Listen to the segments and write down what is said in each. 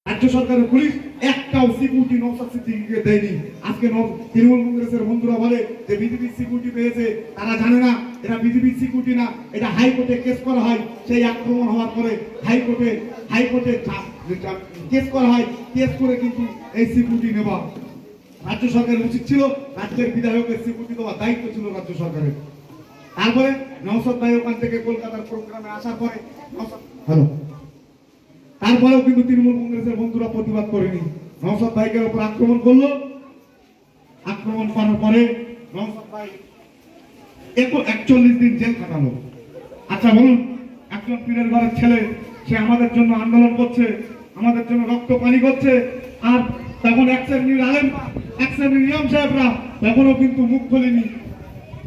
রাজ্য সরকারের পুলিশ একটাও সিকিউরিটি নওশাদ সিদ্দিকীকে দেয়নি। আজকে তৃণমূল কংগ্রেসের বন্ধুরা বলে যে বিজেপির সিকিউরিটি পেয়েছে, তারা জানে না এটা বিজেপির সিকিউরিটি না, এটা হাইকোর্টে কেস করা হয়। সেই আক্রমণ হওয়ার পরে হাইকোর্টে কেস করা হয়, কেস করে কিন্তু এই সিকিউরিটি নেওয়া রাজ্য সরকারের উচিত ছিল। রাজ্যের বিধায়কের সিকিউরিটি দেওয়ার দায়িত্ব ছিল রাজ্য সরকারের। তারপরে নওশাদ ভাই ওখান থেকে কলকাতার প্রোগ্রামে আসার পরে তারপরেও কিন্তু তৃণমূল কংগ্রেসের বন্ধুরা প্রতিবাদ করেনি। নওশাদ ভাইকে উপর আক্রমণ করলো। আক্রমণ করার পরে নওশাদ ভাই 41 দিন জেল কাটালো। আচ্ছা বলুন, একজন পীরের ঘরের ছেলে, সে আমাদের জন্য আন্দোলন করছে, আমাদের জন্য রক্ত পানি করছে, আর তখন এক শ্রেণীর আলেম, এক শ্রেণীর ইমাম সাহেবরা তখনও কিন্তু মুখ খোলেনি,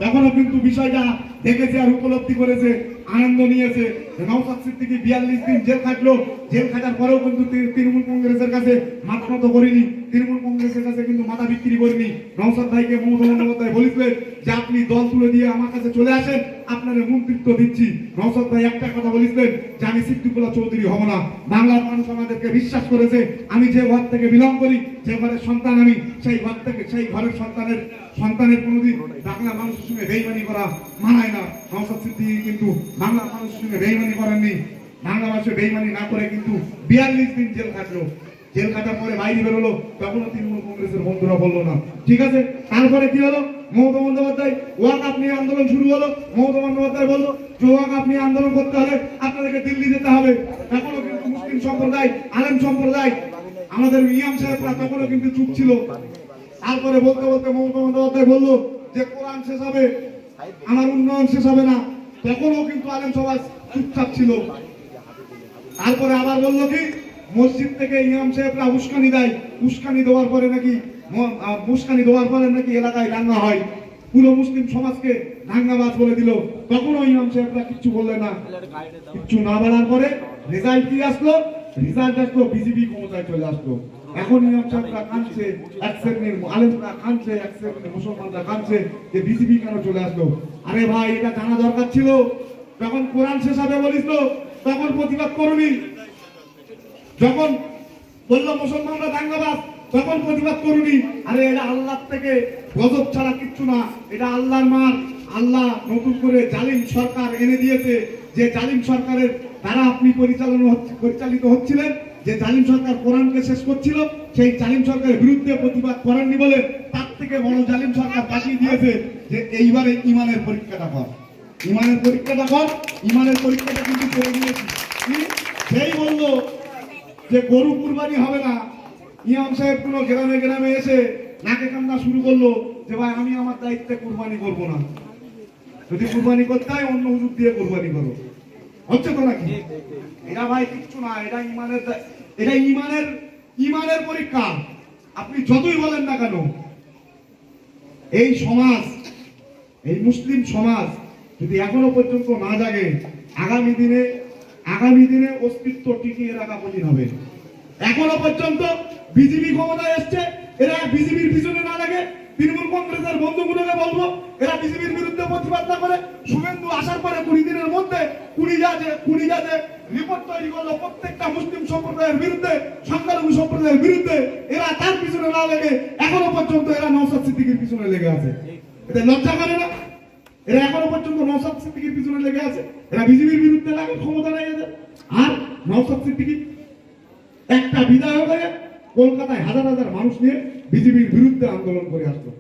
তখনও কিন্তু বিষয়টা দেখেছে আর উপলব্ধি করেছে, আনন্দ নিয়েছে। নওশাদ সিদ্দিকী 42 দিন জেল খাটলো। জেল খাটার পরেও কিন্তু তৃণমূল কংগ্রেসের কাছে মাথা নত করিনি, তৃণমূল কংগ্রেসের কাছে কিন্তু মাথা বিক্রি করিনি। নওশাদ ভাইকে মমতা বন্দ্যোপাধ্যায় বলেছিলেন যে আপনি দল তুলে দিয়ে আমার কাছে চলে আসেন, আপনার মন্ত্রিত্ব দিচ্ছি। নওশাদ ভাই একটা কথা বলেছিলেন যে আমি সিদ্দিকুল্লাহ চৌধুরী হব না। বাংলার মানুষ আমাদেরকে বিশ্বাস করেছে, আমি যে ঘর থেকে বিলং করি, যে ঘরের সন্তান আমি, সেই ঘর থেকে সেই ঘরের সন্তানের কোনোদিন বাংলা মানুষের সঙ্গে বেইমানি করা মানায় না। নওশাদ সিদ্দিকী কিন্তু বাংলা মানুষের সঙ্গে বেইমানি করেননি। বাংলা মানুষের বেইমানি না করে কিন্তু 42 দিন জেল কাটলো। জেল কাটার পরে বাইরে বেরোলো, তখনও তৃণমূল কংগ্রেসের বন্ধুরা বললো না। ঠিক আছে, তারপরে কি হলো? মমতা বন্দ্যোপাধ্যায় ওয়াকআপ নিয়ে আন্দোলন শুরু হলো। মমতা বন্দ্যোপাধ্যায় বললো যে ওয়াকআপ নিয়ে আন্দোলন করতে হলে আপনাদেরকে দিল্লি যেতে হবে। তখনও কিন্তু মুসলিম সম্প্রদায়, আলেম সম্প্রদায়, আমাদের ইমাম সাহেবরা তখনও কিন্তু চুপ ছিল। তারপরে বলতে বলতে মমতা বন্দ্যোপাধ্যায় বললো যে কোরআন শেষ হবে, আমার উন্নয়ন শেষ হবে না। তখনও কিন্তু আলেম সমাজ চুপচাপ ছিল। তারপরে আবার বললো কি মসজিদ থেকে ইমাম সাহেবরা উস্কানি দেয়, উস্কানি দেওয়ার পরে নাকি এলাকায় দাঙ্গা হয়, পুরো মুসলিম সমাজকে দাঙ্গাবাজ বলে দিল। তখনও ইমাম সাহেবরা কিচ্ছু বললেন না। কিচ্ছু না বলার পরে রেজাল্ট কি আসলো? রেজাল্ট আসলো বিজেপি ক্ষমতায় চলে আসলো। এখন ইমাম সাহেবরা কাঁদছে, এক শ্রেণীর আলেমরা কাঁদছে, এক শ্রেণীর মুসলমানরা কাঁদছে যে বিজেপি কেন চলে আসলো। আরে ভাই, এটা জানা দরকার ছিল। যখন কোরআন শেষ হবে বলিস তখন প্রতিবাদ করুনি। যখন বললো মুসলমানরা দাঙ্গাবাজ, তখন প্রতিবাদ করুনি। আরে এটা আল্লাহ থেকে গজব ছাড়া কিচ্ছু না, এটা আল্লাহর মার। আল্লাহ নতুন করে জালিম সরকার এনে দিয়েছে, যে জালিম সরকারের দ্বারা আপনি পরিচালিত হচ্ছিলেন, যে জালিম সরকার কোরআনকে শেষ করছিল, সেই জালিম সরকারের বিরুদ্ধে প্রতিবাদ করেননি বলে তার থেকে বড় জালিম সরকার পাঠিয়ে দিয়েছে যে এইবারে ইমানের পরীক্ষাটা কর, ইমানের পরীক্ষাটা কর। ইমানের পরীক্ষাটা কিন্তু করে দিয়েছি। সেই বললো যে গরু কুরবানি হবে না। ইমাম সাহেব কোনো গ্রামে গ্রামে এসে নাকে কান্না শুরু করলো যে ভাই আমি আমার দায়িত্বে কুরবানি করবো না, যদি কুরবানি করতে হয় অন্য হুজুর দিয়ে কুরবানি করো। হচ্ছে তো নাকি? এটা ভাই কিচ্ছু না, এটা ইমানের পরীক্ষা। আপনি যতই বলেন না কেন, এই সমাজ, এই মুসলিম সমাজ যদি এখনো পর্যন্ত না জাগে, আগামী দিনে অস্তিত্ব টিকিয়ে রাখা কঠিন হবে। এখনো পর্যন্ত বিজেপি ক্ষমতায় এসছে, এরা বিজেপির পিছনে না লাগে। তৃণমূল কংগ্রেসের বন্ধুগুলোকে বলবো এরা বিজেপির বিরুদ্ধে প্রতিবাদ না করে, শুভেন্দু আসার পরে 20 দিনের মধ্যে 20 রিপোর্ট তৈরি করলো প্রত্যেকটা মুসলিম সম্প্রদায়ের বিরুদ্ধে, সংখ্যালঘু সম্প্রদায়ের বিরুদ্ধে। এরা তার পিছনে না লেগে এখনো পর্যন্ত এরা নওশাদ সিদ্দিকীর পিছনে লেগে আছে। এদের লজ্জা করে না? এরা এখনো পর্যন্ত নওশাদ সিদ্দিকীর পিছনে লেগে আছে। এরা বিজেপির বিরুদ্ধে লাগে, ক্ষমতা নেই এদের। আর নওশাদ সিদ্দিকী একটা বিধায়ক হয়ে কলকাতায় হাজার হাজার মানুষ নিয়ে বিজেপির বিরুদ্ধে আন্দোলন করে আসলো।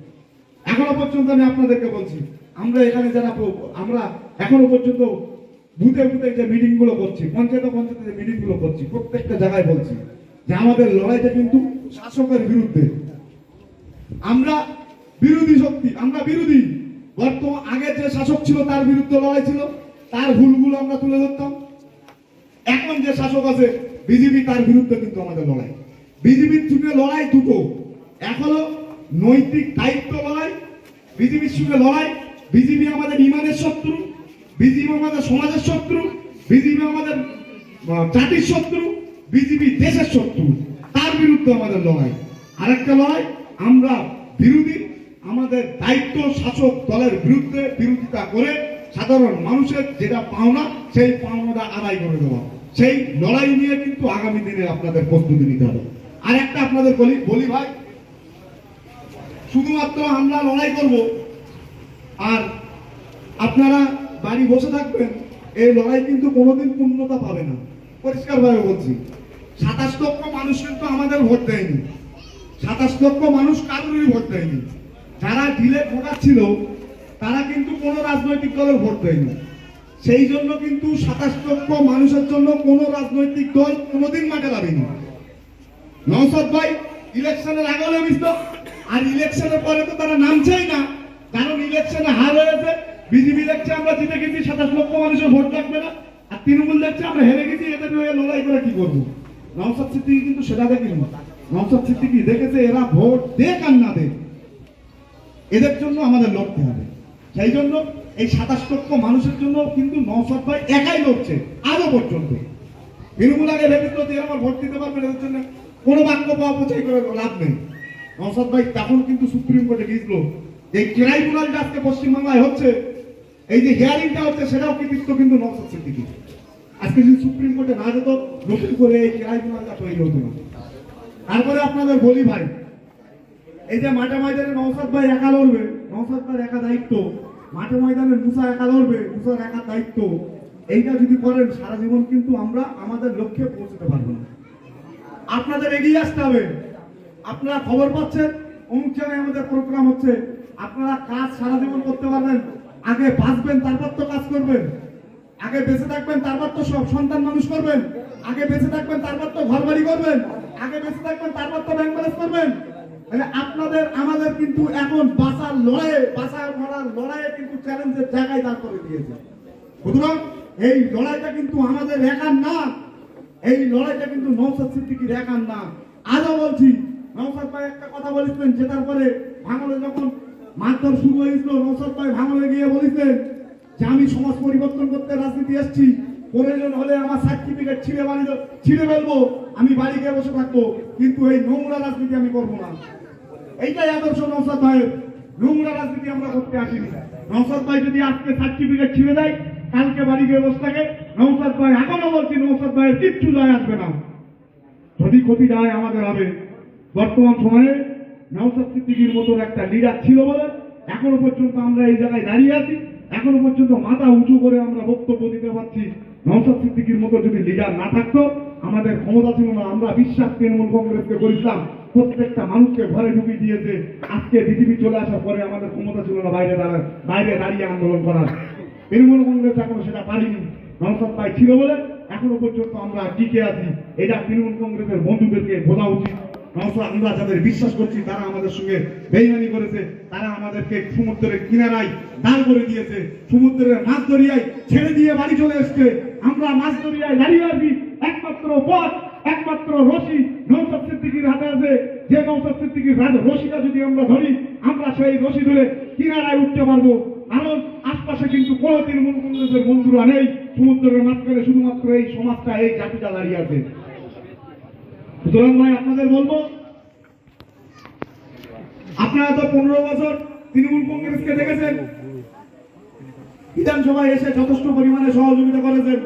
এখনো পর্যন্ত আমি আপনাদেরকে বলছি, আমরা এখানে আমরা এখনো পর্যন্ত বুথে বুথে যে মিটিং গুলো করছি, পঞ্চায়েতে যে মিটিং গুলো করছি, প্রত্যেকটা জায়গায় বলছি যে আমাদের লড়াইটা কিন্তু শাসকের বিরুদ্ধে। আমরা বিরোধী শক্তি, আমরা বিরোধী। বর্তমান আগের যে শাসক ছিল তার বিরুদ্ধে লড়াই ছিল, তার ভুলগুলো আমরা তুলে ধরতাম। এখন যে শাসক আছে বিজেপি, তার বিরুদ্ধে কিন্তু আমাদের লড়াই। বিজেপির সঙ্গে লড়াই দুটো, এক হলো নৈতিক দায়িত্ব লড়াই, বিজেপির সঙ্গে লড়াই। বিজেপি আমাদের ইমানের শত্রু, বিজেপি আমাদের সমাজের শত্রু, বিজেপি আমাদের জাতির শত্রু, বিজেপি দেশের শত্রু, তার বিরুদ্ধে আমাদের লড়াই। আরেকটা লড়াই, আমরা বিরোধী, আমাদের দায়িত্ব শাসক দলের বিরুদ্ধে বিরোধিতা করে সাধারণ মানুষের যেটা পাওনা সেই পাওনাটা আদায় করে দেওয়া। সেই লড়াই নিয়ে কিন্তু আগামী দিনে আপনাদের প্রস্তুতি নিতে হবে। আর একটা আপনাদের বলি ভাই, শুধুমাত্র আমরা লড়াই করব আর আপনারা বাড়ি বসে থাকবেন, এই লড়াই কিন্তু কোনোদিন পূর্ণতা পাবে না। পরিষ্কারভাবে বলছি, 27 লক্ষ মানুষ কিন্তু আমাদের ভোট দেয়নি, 27 লক্ষ মানুষ কারোরই ভোট দেয়নি। যারা ডিলে ভোটার ছিল তারা কিন্তু কোনো রাজনৈতিক দলের ভোট দেয়নি। সেই জন্য কিন্তু 27 লক্ষ মানুষের জন্য কোনো রাজনৈতিক দল কোনোদিন মাঠে নামেনি। নওশাদ ভাই ইলেকশনের আগে নামিত, আর ইলেকশনের পরে তো তারা নামছেই না, কারণ ইলেকশনে হার হয়েছে। বিজেপি দেখছে আমরা জিতে গেছি, 27 লক্ষ মানুষের ভোট লাগবে না, আর তৃণমূল দেখছে আমরা হেরে গেছি, এদের হয়ে লড়াই করে কি করবো। নওশাদ সিদ্দিকী কিন্তু সেটা দেখেনি। নওশাদ সিদ্দিকী দেখেছে এরা ভোট দেখ আর না দেখ, এদের জন্য আমাদের লড়তে হবে। সেই জন্য এই 27 লক্ষ মানুষের জন্য কিন্তু নওশাদ ভাই একাই লড়ছে আজও পর্যন্ত। তৃণমূল আগে ভেবেছিল যে আমার ভোট দিতে পারবেন, এদের জন্য কোনো বাক্য অপচয় করে লাভ নেই। নওশাদ ভাই তখন কিন্তু সুপ্রিম কোর্টে গিয়েছিল। এই ট্রাইব্যুনালটা আজকে পশ্চিমবাংলায় হচ্ছে, এই যে হিয়ারিংটা হচ্ছে, সেটাও কৃতিত্ব কিন্তু নওশাদ সিদ্দিকী। আজকে যদি সুপ্রিম কোর্টে না যেত, নতুন করে এই ট্রাইব্যুনালটা তৈরি হতো না। তারপরে আপনাদের বলি ভাই, এই যে মাঠে ময়দানে নওশাদ ভাই একা লড়বে, নওশাদ ভাই একা দায়িত্ব, মাঠে ময়দানে মুসা একা লড়বে, মুসার একা দায়িত্ব, এইটা যদি করেন সারা জীবন কিন্তু আমরা আমাদের লক্ষ্যে পৌঁছতে পারবো না। আপনাদের এগিয়ে আসতে হবে। আপনারা খবর পাচ্ছেন অমুক জায়গায় আমাদের প্রোগ্রাম হচ্ছে, আপনারা কাজ সারা জীবন করতে পারবেন। আগে বাঁচবেন তারপর তো কাজ করবেন, আগে বেঁচে থাকবেন তারপর তো সব সন্তান মানুষ করবেন, আগে বেঁচে থাকবেন তারপর তো ঘর বাড়ি করবেন, আগে বেঁচে থাকবেন তারপর তো ব্যাংক ব্যালেন্স করবেন। আপনাদের আমাদের কিন্তু এখন বাঁচার লড়াইয়ে, বাঁচার মরার লড়াইয়ে কিন্তু চ্যালেঞ্জের জায়গায় দাঁড় করে দিয়েছে। সুতরাং এই লড়াইটা কিন্তু আমাদের একার না, এই লড়াইটা কিন্তু নওশাদ সিদ্দিকীর একার না। আজও বলছি, নওশাদ ভাই একটা কথা বলেছিলেন জেতার পরে, ভাঙলে যখন মারধর শুরু হয়েছিল, নওশাদ ভাই ভাঙলে গিয়ে বলেছিলেন যে আমি সমাজ পরিবর্তন করতে রাজনীতি এসেছি, প্রয়োজন হলে আমার সার্টিফিকেট ছিঁড়ে ফেলবো, আমি বাড়ি গিয়ে বসে থাকবো, কিন্তু এই নোংরা রাজনীতি আমি করবো না। এইটাই আদর্শ নওশাদ ভাইয়ের। নোংরা রাজনীতি আমরা করতে আসিনি। নওশাদ ভাই যদি আজকে সার্টিফিকেট ছিঁড়ে দেয়, কালকে বাড়ি গিয়ে বসে থাকে, নওশাদ ভাই এখনো বলছি নওশাদ ভাইয়ের কিচ্ছু যায় আসবে না। যদি ক্ষতি যায় আমাদের হবে। বর্তমান সময়ে নওশাদ সিদ্দিকীর মতন একটা লিডার ছিল বলে এখনো পর্যন্ত আমরা এই জায়গায় দাঁড়িয়ে আছি, এখনো পর্যন্ত মাথা উঁচু করে আমরা বক্তব্য দিতে পারছি। নওশাদ সিদ্দিকীর মতো যদি লিডার না থাকতো, আমাদের ক্ষমতা ছিল না। আমরা বিশ্বাস তৃণমূল কংগ্রেসকে করেছিলাম, প্রত্যেকটা মানুষকে ঘরে ঢুকিয়ে দিয়েছে। আজকে বিজেপি চলে আসার পরে আমাদের ক্ষমতা ছিল না বাইরে দাঁড়িয়ে আন্দোলন করার। তৃণমূল কংগ্রেস এখনো সেটা পারিনি। নওশাদ ভাই ছিল বলে এখনো পর্যন্ত আমরা টিকে আছি। এটা তৃণমূল কংগ্রেসের বন্ধুদেরকে বোঝা উচিত। আমরা যাদের বিশ্বাস করছি তারা আমাদের সঙ্গে বেইমানি করেছে, তারা আমাদেরকে সমুদ্রের কিনারায় দাঁড় করে দিয়েছে, সমুদ্রের মাছ দরিয়ায় ছেড়ে দিয়ে বাড়ি চলে এসছে। আমরা মাছ দরিয়ায় দাঁড়িয়ে আছি, একমাত্র পথ, একমাত্র রশি নওশাদ সিদ্দিকীর হাতে আছে। যে নওশাদ সিদ্দিকীর রশিটা যদি আমরা ধরি, আমরা সেই রশি ধরে কিনারায় উঠতে পারবো। কারণ আশপাশে কিন্তু কোন তৃণমূল কংগ্রেসের বন্ধুরা নেই। সমুদ্রের মাঝখানে শুধুমাত্র এই সমাজটা, এই জাতিটা দাঁড়িয়ে আছে। সুতরাং ভাই আপনাদের বলবো, আপনারা তো 15 বছর তৃণমূল কংগ্রেসকে দেখেছেন, বিধানসভায় এসে যথেষ্ট পরিমাণে সহযোগিতা করেছেন।